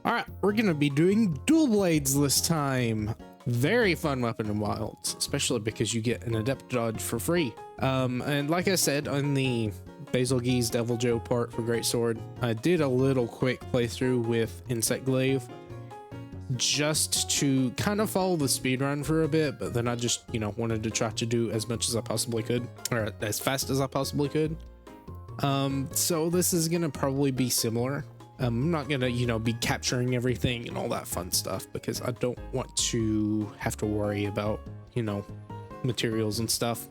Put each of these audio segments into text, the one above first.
All right, we're gonna be doing dual blades this time. Very fun weapon in Wilds, especially because you get an adept dodge for free. And like I said on the Basil Geese Devil Joe part for Greatsword, I did a little quick playthrough with Insect Glaive just to kind of follow the speed run for a bit, but then I just, wanted to try to do as much as I possibly could, or as fast as I possibly could. So this is gonna probably be similar. I'm not gonna, be capturing everything and all that fun stuff because I don't want to have to worry about, materials and stuff.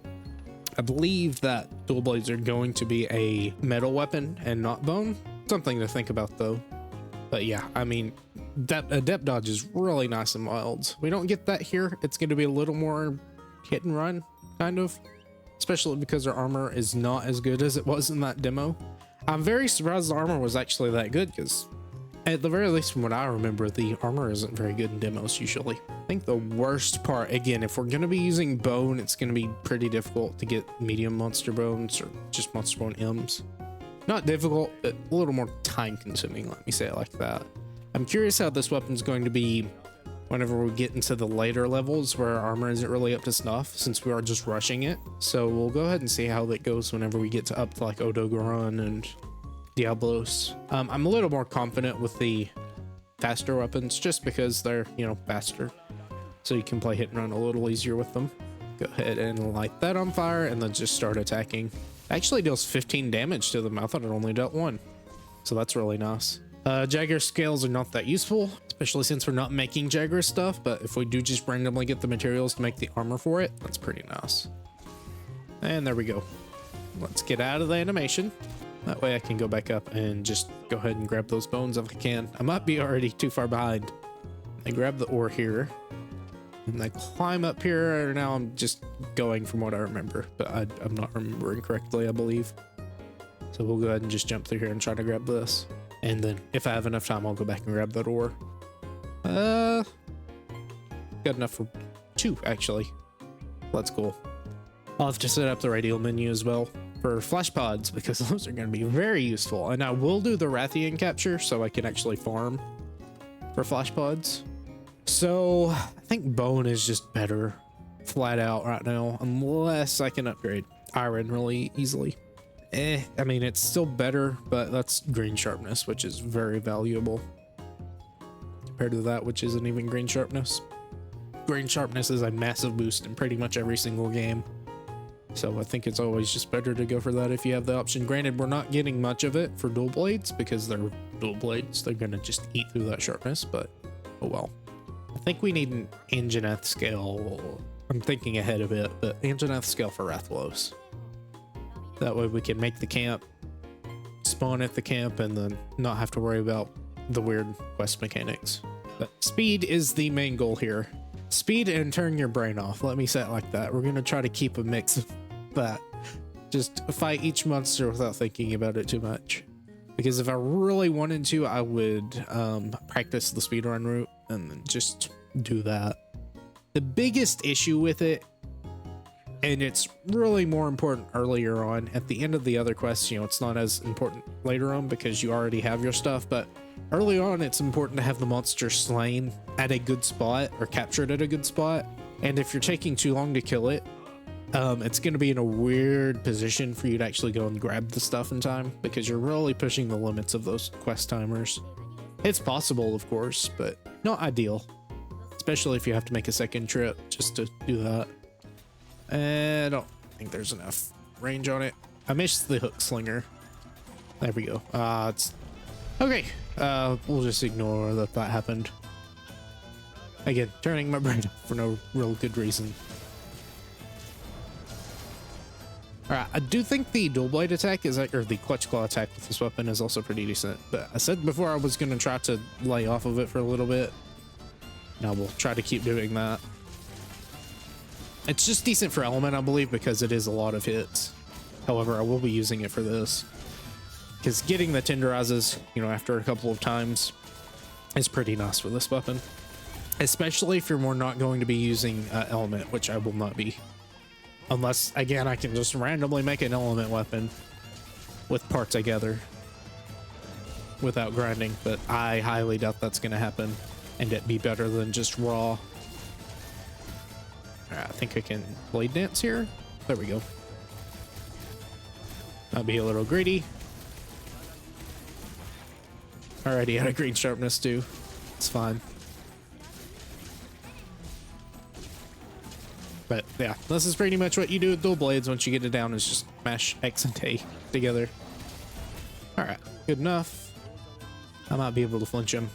I believe that dual blades are going to be a metal weapon and not bone. Something to think about though. But yeah, I mean, adept dodge is really nice in Wilds. We don't get that here. It's going to be a little more hit and run, kind of. Especially because our armor is not as good as it was in that demo. I'm very surprised the armor was actually that good because, at the very least from what I remember, the armor isn't very good in demos usually. I think the worst part, again, if we're going to be using bone, it's going to be pretty difficult to get medium monster bones or just monster bone M's. Not difficult, but a little more time consuming, let me say it like that. I'm curious how this weapon's going to be whenever we get into the later levels where our armor isn't really up to snuff, since we are just rushing it. So we'll go ahead and see how that goes whenever we get to up to like Odogaron and Diablos. I'm a little more confident with the faster weapons just because they're, faster. So you can play hit and run a little easier with them. Go ahead and light that on fire and then just start attacking. Actually deals 15 damage to them. I thought it only dealt 1. So that's really nice. Jagger scales are not that useful, especially since we're not making Jagger stuff, but if we do just randomly get the materials to make the armor for it, that's pretty nice. And there we go. Let's get out of the animation. That way I can go back up and just go ahead and grab those bones if I can. I might be already too far behind. I grab the ore here. And I climb up here. Now I'm just going from what I remember, but I'm not remembering correctly, I believe. So we'll go ahead and just jump through here and try to grab this. And then if I have enough time, I'll go back and grab that ore. Got enough for 2, actually. That's cool. I'll have to set up the radial menu as well for flash pods because those are going to be very useful. And I will do the Rathian capture so I can actually farm for flash pods. So I think bone is just better flat out right now, unless I can upgrade iron really easily. I mean, it's still better, but that's green sharpness, which is very valuable compared to that, which isn't even green sharpness. Green sharpness is a massive boost in pretty much every single game. So I think it's always just better to go for that if you have the option. Granted, we're not getting much of it for dual blades because they're dual blades. They're going to just eat through that sharpness, but oh well. I think we need an Anjanath scale. I'm thinking ahead a bit, but Anjanath scale for Rathlos. That way we can make the camp, spawn at the camp, and then not have to worry about the weird quest mechanics. But speed is the main goal here. Speed and turn your brain off. Let me say it like that. We're going to try to keep a mix of that. Just fight each monster without thinking about it too much. Because if I really wanted to, I would practice the speedrun route and then just do that. The biggest issue with it, and it's really more important earlier on, at the end of the other quests, it's not as important later on because you already have your stuff, but early on it's important to have the monster slain at a good spot or captured at a good spot. And if you're taking too long to kill it, it's going to be in a weird position for you to actually go and grab the stuff in time because you're really pushing the limits of those quest timers. It's possible, of course, but not ideal, especially if you have to make a second trip just to do that. I don't think there's enough range on it. I missed the hook slinger. There we go. It's okay. We'll just ignore that happened. Again, turning my brain off for no real good reason. Alright, I do think the dual blade attack is or the clutch claw attack with this weapon is also pretty decent. But I said before I was gonna try to lay off of it for a little bit. Now we'll try to keep doing that. It's just decent for element, I believe, because it is a lot of hits. However, I will be using it for this. Because getting the tenderizes, after a couple of times is pretty nice for this weapon. Especially if you're more not going to be using element, which I will not be. Unless, again, I can just randomly make an element weapon with parts I gather. without grinding, but I highly doubt that's going to happen and it be better than just raw. I think I can blade dance here. There we go. I'll be a little greedy. Already out of green sharpness too. It's fine. But yeah, this is pretty much what you do with dual blades once you get it down, is just mash X and A together. All right, good enough. I might be able to flinch him.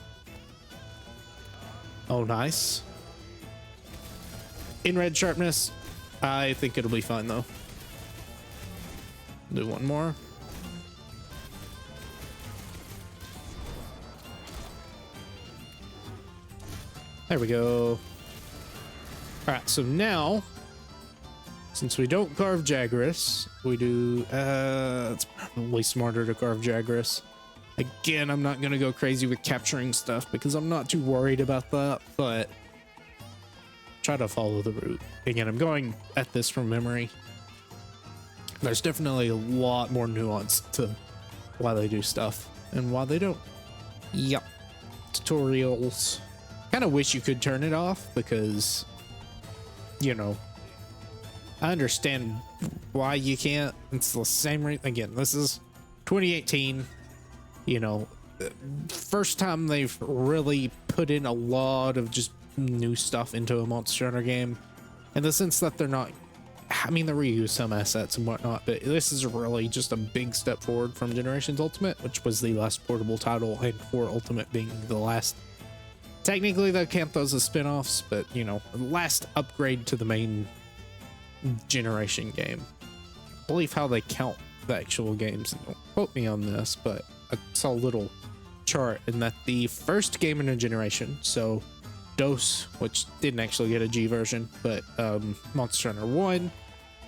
Oh, nice. In red sharpness, I think it'll be fine though. Do one more. There we go. All right, so now, since we don't carve Jagras, we do, it's probably smarter to carve Jagras. Again, I'm not going to go crazy with capturing stuff because I'm not too worried about that, but try to follow the route. Again, I'm going at this from memory. There's definitely a lot more nuance to why they do stuff and why they don't. Yep. Tutorials. Kind of wish you could turn it off because, you know, I understand why you can't. It's the same again, this is 2018, you know, first time they've really put in a lot of just new stuff into a Monster Hunter game, in the sense that they're not, I mean, they reuse some assets and whatnot, but this is really just a big step forward from Generations Ultimate, which was the last portable title, and for Ultimate being the last. Technically, they'll count those as spin-offs, but, you know, last upgrade to the main generation game. I believe how they count the actual games. Don't quote me on this, but I saw a little chart in that the first game in a generation, so DOS, which didn't actually get a G version, but Monster Hunter 1,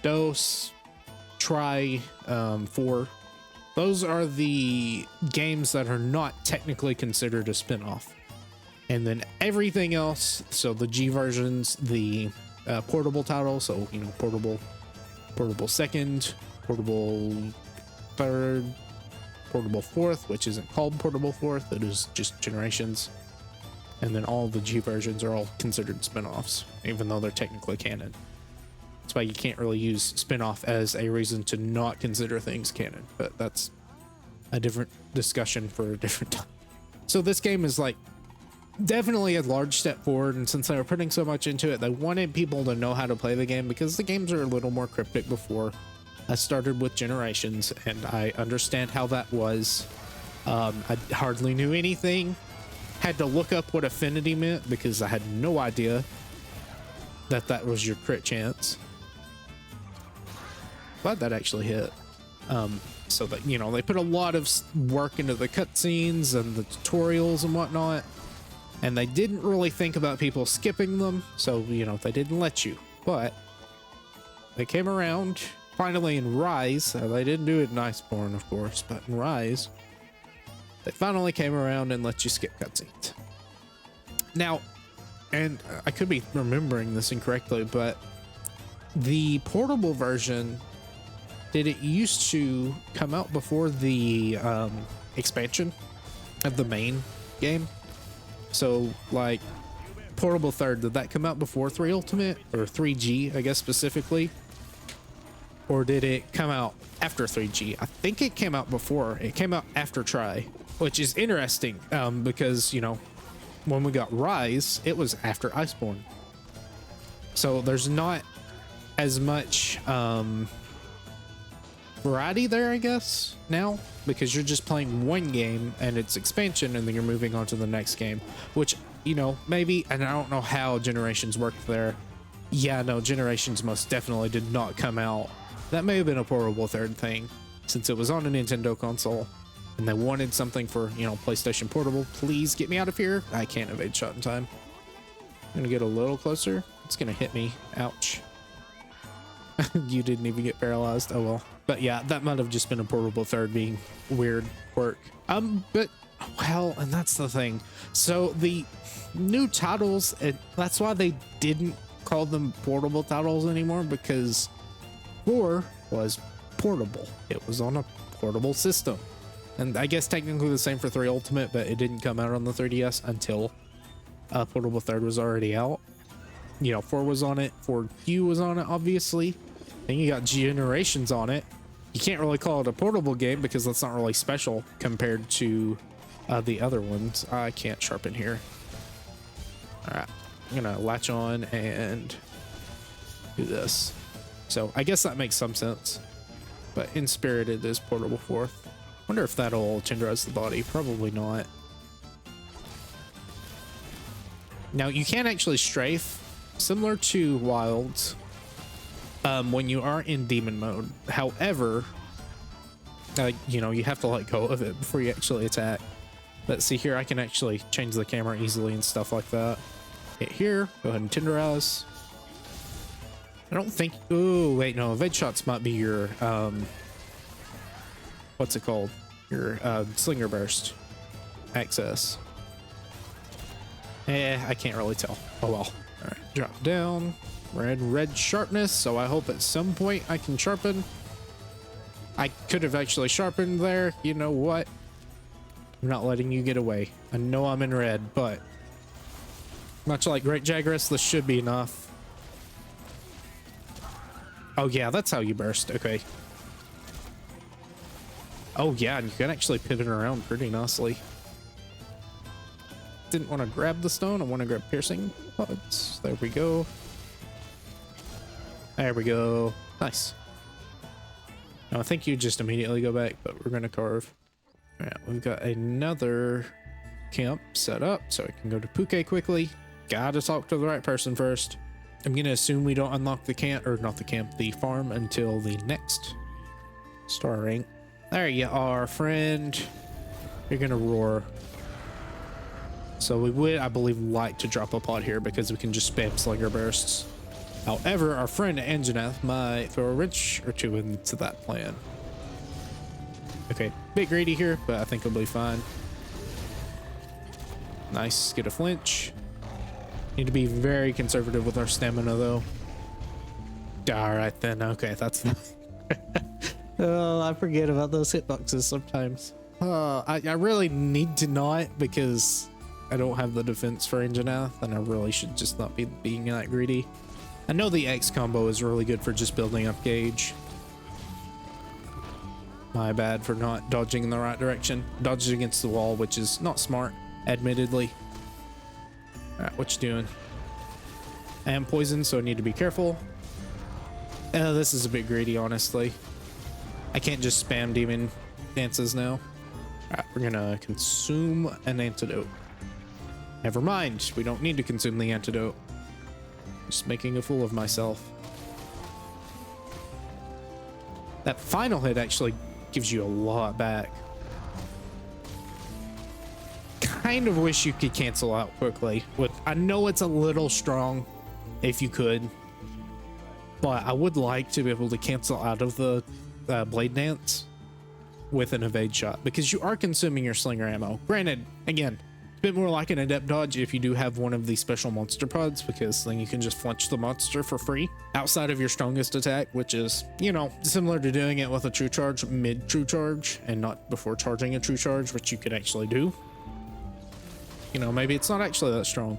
DOS, Tri, 4, those are the games that are not technically considered a spin-off. And then everything else, so the G versions, the portable title, so, you know, portable second, portable third, portable fourth, which isn't called portable fourth, it is just Generations. And then all the G versions are all considered spin-offs, even though they're technically canon. That's why you can't really use spin-off as a reason to not consider things canon, but that's a different discussion for a different time. So this game is like definitely a large step forward, and since they were putting so much into it, they wanted people to know how to play the game, because the games are a little more cryptic before. I started with Generations, and I understand how that was. I hardly knew anything. Had to look up what affinity meant because I had no idea that that was your crit chance. Glad that actually hit. So that, you know, they put a lot of work into the cutscenes and the tutorials and whatnot, and they didn't really think about people skipping them, so, you know, they didn't let you. But they came around finally in Rise. They didn't do it in Iceborne, of course, but in Rise they finally came around and let you skip cutscenes. Now, and I could be remembering this incorrectly, but the portable version, did it used to come out before the expansion of the main game? So, like, portable third, did that come out before 3 Ultimate, or 3G, I guess, specifically? Or did it come out after 3G? I think it came out before. It came out after Tri, which is interesting, because, you know, when we got Rise, it was after Iceborne. So there's not as much variety there, I guess, now, because you're just playing one game and it's expansion, and then you're moving on to the next game, which, you know, maybe, and I don't know how Generations worked there. Yeah, no, Generations most definitely did not come out. That may have been a portable third thing, since it was on a Nintendo console and they wanted something for, you know, PlayStation Portable. Please get me out of here. I can't evade shot in time. I'm gonna get a little closer. It's gonna hit me. Ouch. You didn't even get paralyzed. Oh well. But yeah, that might have just been a portable third being weird quirk. But well, and that's the thing. So the new titles, that's why they didn't call them portable titles anymore, because 4 was portable. It was on a portable system. And I guess technically the same for 3 Ultimate, but it didn't come out on the 3DS until Portable Third was already out. You know, 4 was on it, 4Q was on it, obviously. Then you got Generations on it. You can't really call it a portable game because that's not really special compared to the other ones. I can't sharpen here. All right, I'm gonna latch on and do this. So I guess that makes some sense. But in spirit, it is portable 4th. Wonder if that'll tenderize the body. Probably not. Now you can actually strafe, similar to Wilds, when you are in demon mode. However, you know, you have to let go of it before you actually attack. Let's see here, I can actually change the camera easily and stuff like that. Hit here, go ahead and tenderize. I don't think, oh wait, no, evade shots might be your, what's it called? Your slinger burst access. I can't really tell. Oh well. All right, drop down. Red sharpness, so I hope at some point I can sharpen. I could have actually sharpened there. You know what? I'm not letting you get away. I know I'm in red, but much like Great Jagras, this should be enough. Oh yeah, that's how you burst. Okay. Oh yeah, and you can actually pivot around pretty nicely. Didn't want to grab the stone. I want to grab piercing pods. There we go. There we go. Nice. Now I think you just immediately go back, but we're going to carve. All right, we've got another camp set up, so I can go to Puke quickly. Gotta talk to the right person first. I'm going to assume we don't unlock the camp, or not the camp, the farm until the next star rank. There you are, friend. You're going to roar. So we would, I believe, like to drop a pod here because we can just spam slinger bursts. However, our friend Anjanath might throw a wrench or two into that plan. Okay, bit greedy here, but I think we'll be fine. Nice, get a flinch. Need to be very conservative with our stamina though. All right then, okay, that's oh, I forget about those hitboxes sometimes. I really need to not, because I don't have the defense for Anjanath, and I really should just not be being that greedy. I know the X combo is really good for just building up gauge. My bad for not dodging in the right direction. Dodging against the wall, which is not smart, admittedly. Alright, what you doing? I am poisoned, so I need to be careful. This is a bit greedy, honestly. I can't just spam demon dances now. Alright, we're gonna consume an antidote. Never mind, we don't need to consume the antidote. Just making a fool of myself. That final hit actually gives you a lot back. Kind of wish you could cancel out quickly. I know it's a little strong if you could, but I would like to be able to cancel out of the blade dance with an evade shot, because you are consuming your slinger ammo. Granted, again, a bit more like an adept dodge if you do have one of these special monster pods, because then you can just flinch the monster for free outside of your strongest attack, which is, you know, similar to doing it with a true charge mid true charge and not before charging a true charge, which you could actually do. You know, maybe it's not actually that strong.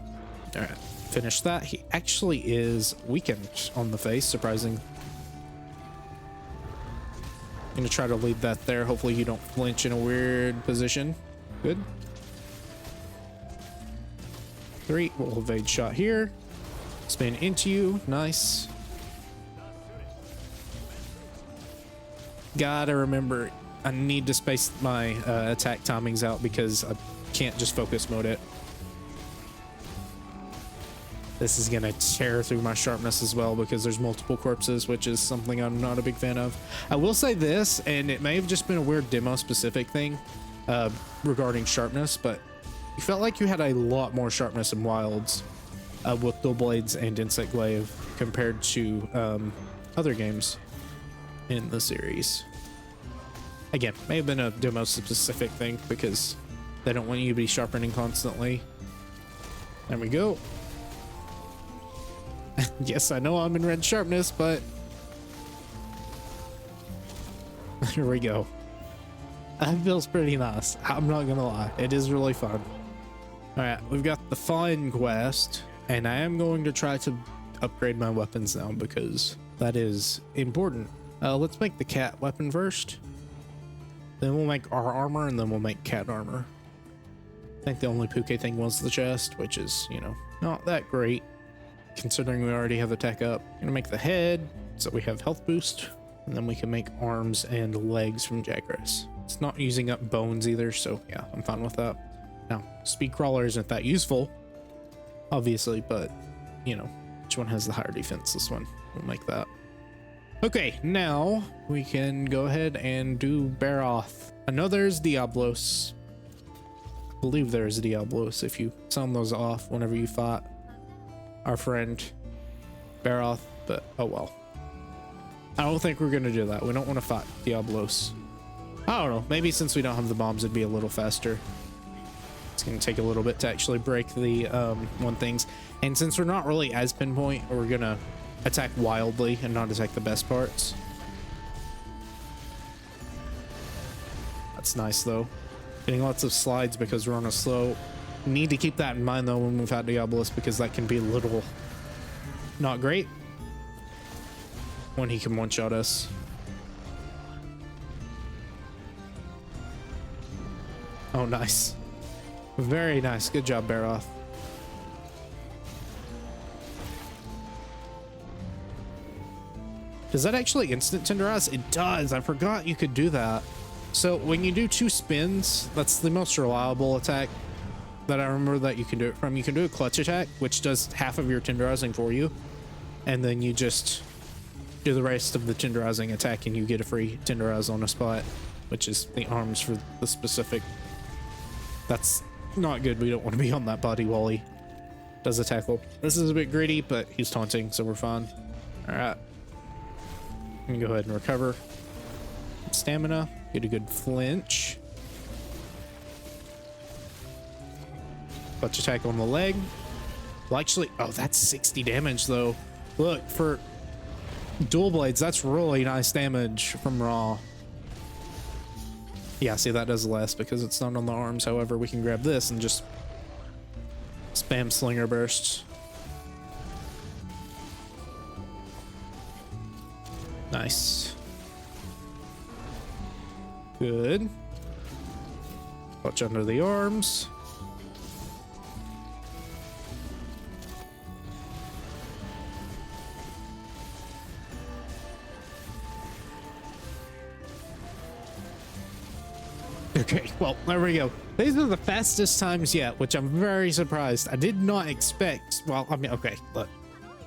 All right, finish that. He actually is weakened on the face, surprising. I'm gonna try to lead that there. Hopefully you don't flinch in a weird position. Good. 3, we'll evade shot here. Spin into you, nice. Gotta remember, I need to space my attack timings out because I can't just focus mode it. This is gonna tear through my sharpness as well because there's multiple corpses, which is something I'm not a big fan of. I will say this, and it may have just been a weird demo specific thing regarding sharpness, but you felt like you had a lot more sharpness in Wilds with dual blades and insect glaive compared to other games in the series. Again, may have been a demo specific thing because they don't want you to be sharpening constantly. There we go. Yes, I know I'm in red sharpness, but here we go. That feels pretty nice. I'm not gonna lie. It is really fun. All right, we've got the fine quest, and I am going to try to upgrade my weapons now because that is important. Let's make the cat weapon first. Then we'll make our armor, and then we'll make cat armor. I think the only Puke thing was the chest, which is, you know, not that great considering we already have the tech up. Gonna make the head so we have health boost, and then we can make arms and legs from Jagras. It's not using up bones either, so yeah, I'm fine with that. Now, speed crawler isn't that useful, obviously, but you know, which one has the higher defense? This one. We'll make that. Okay, now we can go ahead and do Baroth. I know there's Diablos. I believe there's Diablos if you sound those off whenever you fight our friend Baroth, but oh well. I don't think we're gonna do that. We don't want to fight Diablos. I don't know. Maybe since we don't have the bombs, it'd be a little faster. It's gonna take a little bit to actually break the one things, and since we're not really as pinpoint, we're gonna attack wildly and not attack the best parts. That's nice though. Getting lots of slides because we're on a slow. Need to keep that in mind though when we've had Diablos, because that can be a little not great when he can one-shot us. Oh, nice. Very nice. Good job, Baroth. Does that actually instant tenderize? It does. I forgot you could do that. So when you do 2 spins, that's the most reliable attack that I remember that you can do it from. You can do a clutch attack, which does half of your tenderizing for you, and then you just do the rest of the tenderizing attack and you get a free tenderize on a spot, which is the arms for the specific. That's not good. We don't want to be on that body while he does a tackle. This is a bit greedy, but he's taunting, so we're fine. All right. Let me go ahead and recover stamina. Get a good flinch. Clutch attack on the leg. Well, actually, oh, that's 60 damage though. Look, for dual blades, that's really nice damage from raw. Yeah, see, that does less because it's not on the arms. However, we can grab this and just spam slinger bursts. Nice. Good. Clutch under the arms. Okay, well, there we go. These are the fastest times yet, which I'm very surprised. I did not expect. Well, I mean, okay, look.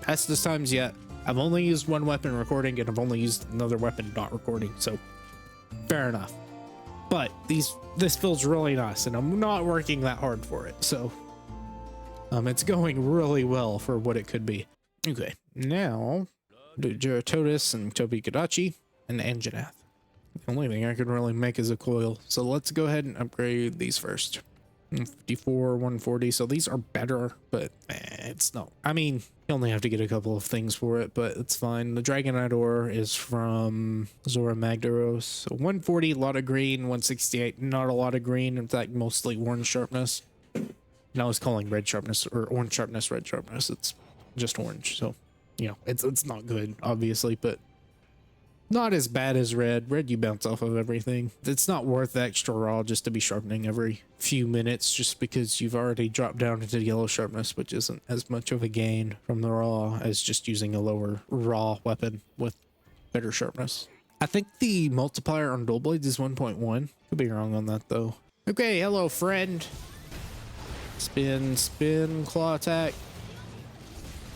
Fastest times yet. I've only used one weapon recording, and I've only used another weapon not recording, so fair enough. But this feels really nice, and I'm not working that hard for it, so it's going really well for what it could be. Okay, now do Geratotus and Tobi Kadachi and Anjanath. The only thing I could really make is a coil, so let's go ahead and upgrade these first. 154, 140, so these are better, but it's no. I mean, you only have to get a couple of things for it, but it's fine. The Dragonite ore is from Zora Magdaros. So 140, a lot of green. 168, not a lot of green. In fact, mostly orange sharpness. And I was calling red sharpness or orange sharpness red sharpness. It's just orange, so you know, it's not good, obviously, but not as bad as red. Red, you bounce off of everything. It's not worth the extra raw just to be sharpening every few minutes just because you've already dropped down into yellow sharpness, which isn't as much of a gain from the raw as just using a lower raw weapon with better sharpness. I think the multiplier on dual blades is 1.1. Could be wrong on that though. Okay, hello friend. Spin, spin, claw attack.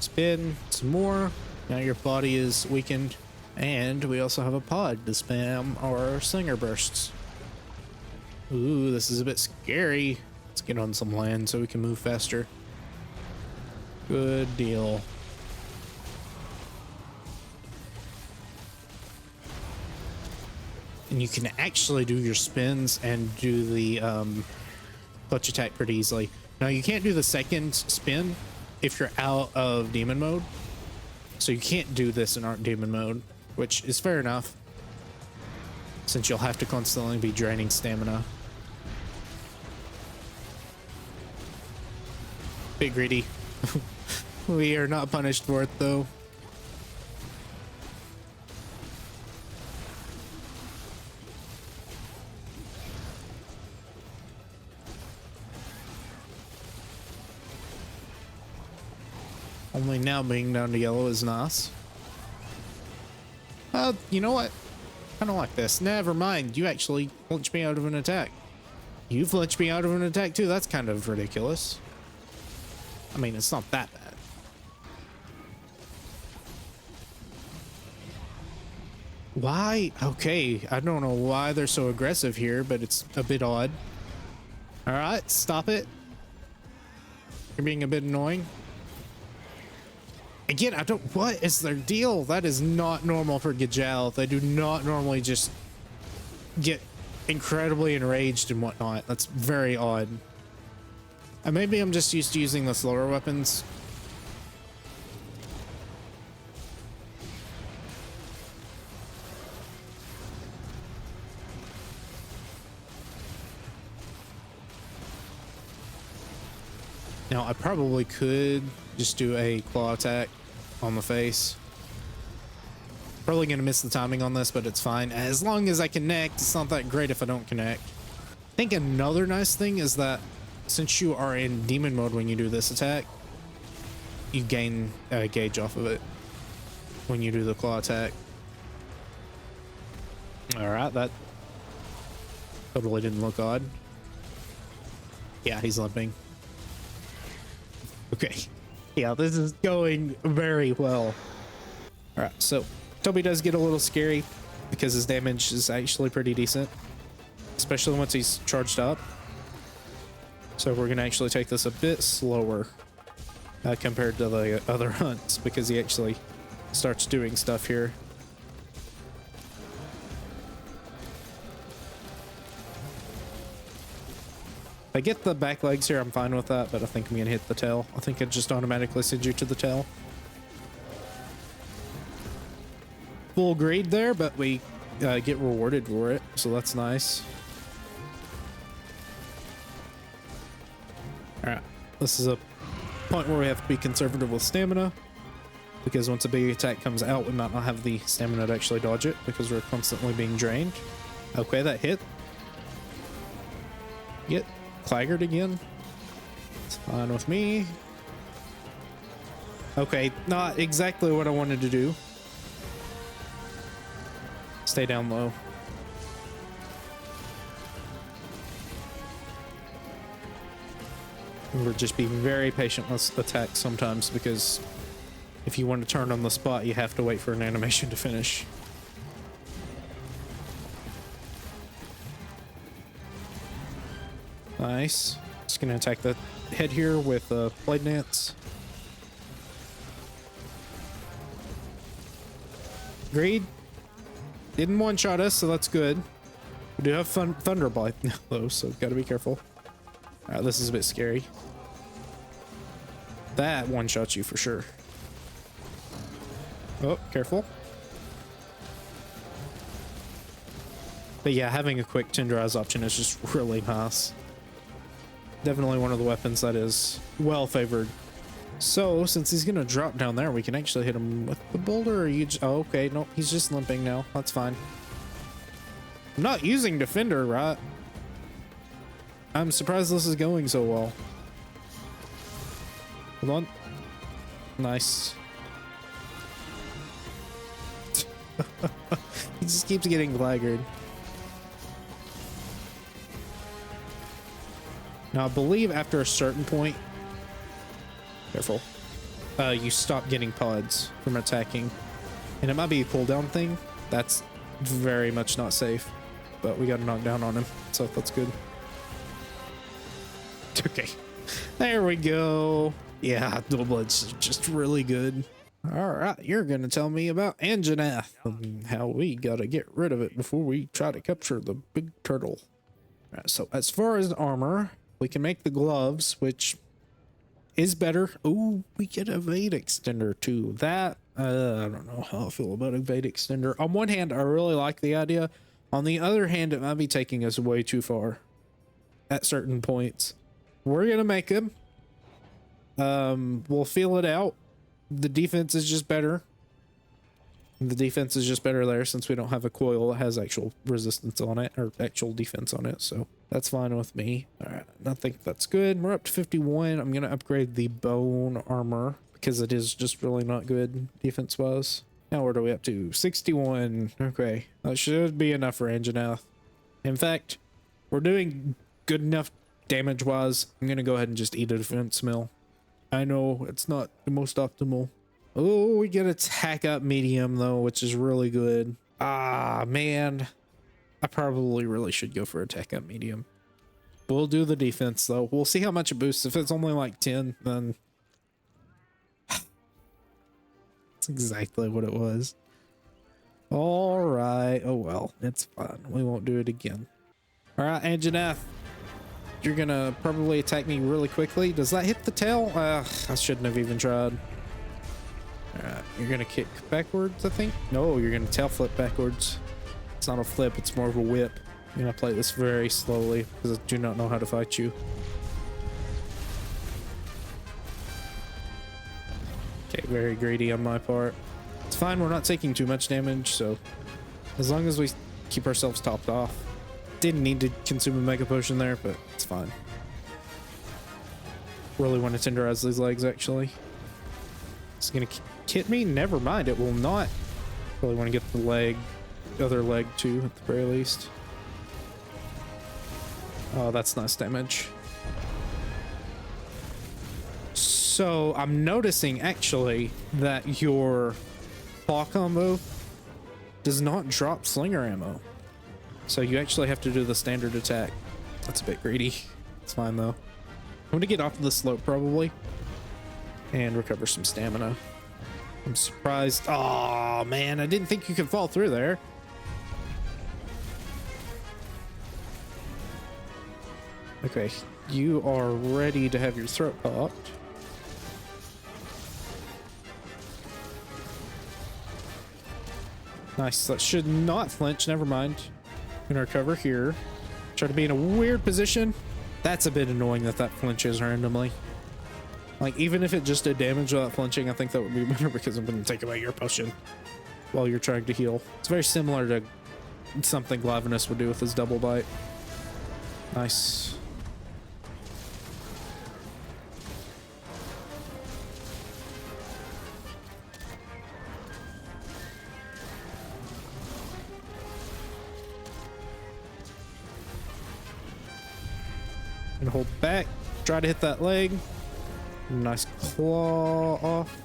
Spin, some more. Now your body is weakened. And we also have a pod to spam our slinger bursts. Ooh, this is a bit scary. Let's get on some land so we can move faster. Good deal. And you can actually do your spins and do the clutch attack pretty easily. Now you can't do the second spin if you're out of demon mode. So you can't do this in art demon mode, which is fair enough. since you'll have to constantly be draining stamina. Bit greedy. We are not punished for it though. Only now being down to yellow is nice. You know what? I don't like this. Never mind. You actually flinched me out of an attack. You flinched me out of an attack too. That's kind of ridiculous. I mean, it's not that bad. Why? Okay, I don't know why they're so aggressive here, but it's a bit odd. All right, stop it. You're being a bit annoying. Again, I don't... What is their deal? That is not normal for Gajal. They do not normally just get incredibly enraged and whatnot. That's very odd. And maybe I'm just used to using the slower weapons. Now, I probably could just do a claw attack on the face. Probably gonna miss the timing on this, but it's fine. As long as I connect, it's not that great if I don't connect. I think another nice thing is that since you are in demon mode when you do this attack, you gain a gauge off of it when you do the claw attack. All right, that totally didn't look odd. Yeah, he's limping. Okay. Yeah, this is going very well. All right, so Toby does get a little scary because his damage is actually pretty decent, especially once he's charged up. So we're gonna actually take this a bit slower compared to the other hunts because he actually starts doing stuff here. If I get the back legs here, I'm fine with that, but I think I'm gonna hit the tail. I think it just automatically sends you to the tail. Full grade there, but we get rewarded for it, so that's nice. All right, this is a point where we have to be conservative with stamina, because once a big attack comes out, we might not have the stamina to actually dodge it because we're constantly being drained. Okay, that hit. Get claggered again. It's fine with me. Okay, not exactly what I wanted to do. Stay down low. We're just being very patient with attacks sometimes, because if you want to turn on the spot, you have to wait for an animation to finish. Nice. Just gonna attack the head here with a blade dance. Greed didn't one-shot us, so that's good. We do have Thunderblight though, so gotta be careful. Alright, this is a bit scary. That one-shots you for sure. Oh, careful. But yeah, having a quick tenderize option is just really nice. Definitely one of the weapons that is well favored. So since he's gonna drop down there, we can actually hit him with the boulder. Or you oh, okay, nope, he's just limping now. That's fine. I'm not using defender, right? I'm surprised this is going so well. Hold on. Nice. He just keeps getting laggered. Now, I believe after a certain point, careful, you stop getting pods from attacking. And it might be a cooldown thing. That's very much not safe. But we got a knockdown on him, so that's good. Okay. There we go. Yeah, Dual Blades is just really good. Alright, you're going to tell me about Anjanath and how we got to get rid of it before we try to capture the big turtle. Alright, so as far as armor, we can make the gloves, which is better. Oh, we get evade extender too. That, I don't know how I feel about evade extender. On one hand, I really like the idea On the other hand, it might be taking us way too far at certain points. We're gonna make him. We'll feel it out. The defense is just better. The defense is just better there since we don't have a coil that has actual resistance on it or actual defense on it. So that's fine with me. All right, I think that's good. We're up to 51. I'm gonna upgrade the bone armor because it is just really not good defense wise. Now what are we up to? 61. Okay, that should be enough for Anjanath. In fact, we're doing good enough damage wise. I'm gonna go ahead and just eat a defense mill. I know it's not the most optimal. Oh, we get attack up medium though, which is really good. Ah, man. I probably really should go for attack up medium. We'll do the defense though. We'll see how much it boosts. If it's only like 10, then that's exactly what it was. All right. Oh, well, it's fine. We won't do it again. All right, Anjanath. You're gonna probably attack me really quickly. Does that hit the tail? I shouldn't have even tried. Alright, you're gonna kick backwards, I think? No, you're gonna tail flip backwards. It's not a flip, it's more of a whip. I'm gonna play this very slowly because I do not know how to fight you. Okay, very greedy on my part. It's fine, we're not taking too much damage, so as long as we keep ourselves topped off. Didn't need to consume a mega potion there, but it's fine. Really want to tenderize these legs, actually. It's gonna hit me? Never mind, it will not. Really want to get the leg, other leg too, at the very least. Oh, that's nice damage. So I'm noticing actually that your claw combo does not drop slinger ammo. So you actually have to do the standard attack. That's a bit greedy. It's fine though. I'm gonna get off the slope probably and recover some stamina. I'm surprised. Oh man, I didn't think you could fall through there. Okay, you are ready to have your throat popped. Nice, that should not flinch, never mind. I'm gonna recover here. Try to be in a weird position. That's a bit annoying that that flinches randomly. Like, even if it just did damage without flinching, I think that would be better because I'm gonna take away your potion while you're trying to heal. It's very similar to something Glavenus would do with his double bite. Nice. And hold back, try to hit that leg. Nice claw off.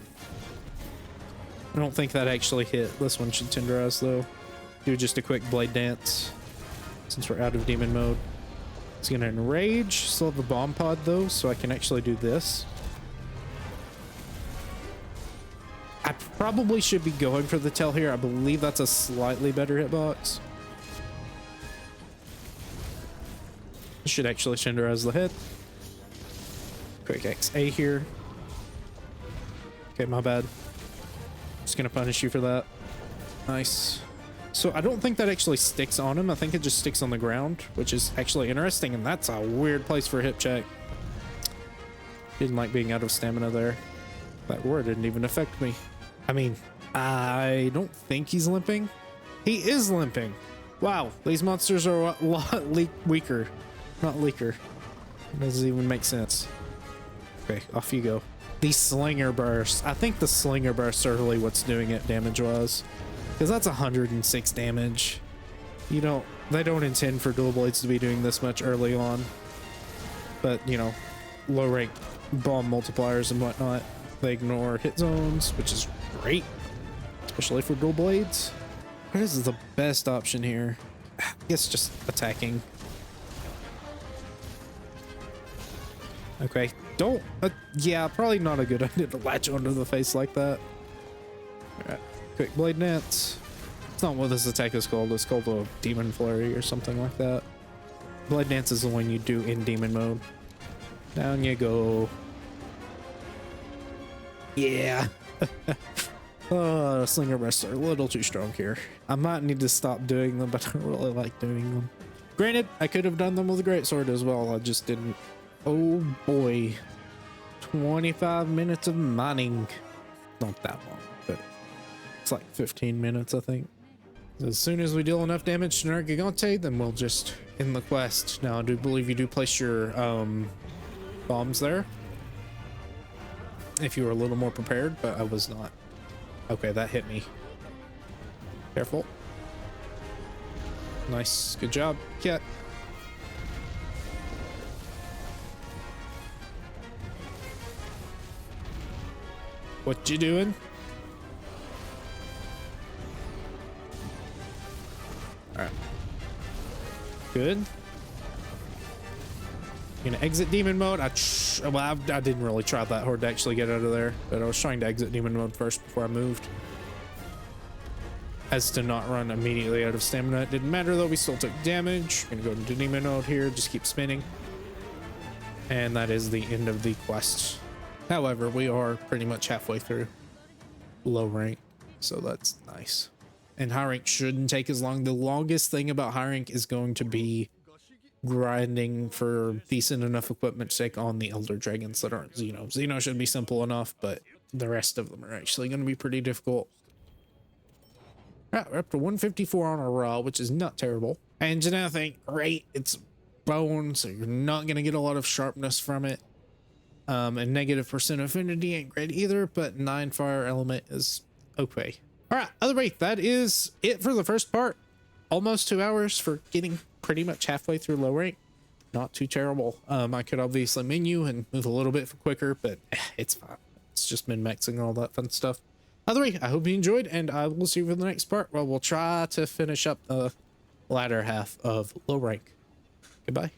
I don't think that actually hit. This one should tenderize though. Do just a quick blade dance since we're out of demon mode. It's gonna enrage. Still have the bomb pod though, so I can actually do this. I probably should be going for the tail here. I believe that's a slightly better hitbox. Should actually tenderize the head. Quick XA here. Okay, my bad. Just gonna punish you for that. Nice. So I don't think that actually sticks on him. I think it just sticks on the ground, which is actually interesting, and that's a weird place for a hip check. Didn't like being out of stamina there. That word didn't even affect me. I mean, I don't think he's limping. He is limping. Wow, these monsters are a lot weaker. Not leaker. It doesn't even make sense. Okay, off you go. The slinger bursts. I think the slinger bursts are really what's doing it damage-wise. Because that's 106 damage. They don't intend for dual blades to be doing this much early on. But, you know, low rank bomb multipliers and whatnot. They ignore hit zones, which is great. Especially for dual blades. What is the best option here? I guess just attacking. Okay, don't, yeah, probably not a good idea to latch onto the face like that. Alright, quick blade dance. It's not what this attack is called, it's called a demon flurry or something like that. Blade dance is the one you do in demon mode. Down you go. Yeah. Slinger breasts are a little too strong here. I might need to stop doing them, but I don't really like doing them. Granted, I could have done them with a greatsword as well. I just didn't. Oh boy. 25 minutes of mining. Not that long, but it's like 15 minutes, I think. As soon as we deal enough damage to Nergigante, then we'll just end the quest. Now, I do believe you do place your bombs there. If you were a little more prepared, but I was not. Okay, that hit me. Careful. Nice. Good job, Cat. What you doing? All right. Good. Gonna exit demon mode. I didn't really try that hard to actually get out of there, but I was trying to exit demon mode first before I moved. As to not run immediately out of stamina. It didn't matter though, we still took damage. Gonna go into demon mode here, just keep spinning. And that is the end of the quest. However, we are pretty much halfway through low rank, so that's nice. And high rank shouldn't take as long. The longest thing about high rank is going to be grinding for decent enough equipment to take on the elder dragons that aren't Xeno. Xeno should be simple enough, but the rest of them are actually going to be pretty difficult. All right, we're up to 154 on our raw, which is not terrible. And Janathan, great. It's bone, so you're not going to get a lot of sharpness from it. And negative percent affinity ain't great either, but 9 fire element is okay. All right, other way, that is it for the first part. Almost 2 hours for getting pretty much halfway through low rank. Not too terrible. I could obviously menu and move a little bit for quicker, but it's fine. It's just min-maxing and all that fun stuff. Either way, I hope you enjoyed, and I will see you for the next part where we'll try to finish up the latter half of low rank. Goodbye.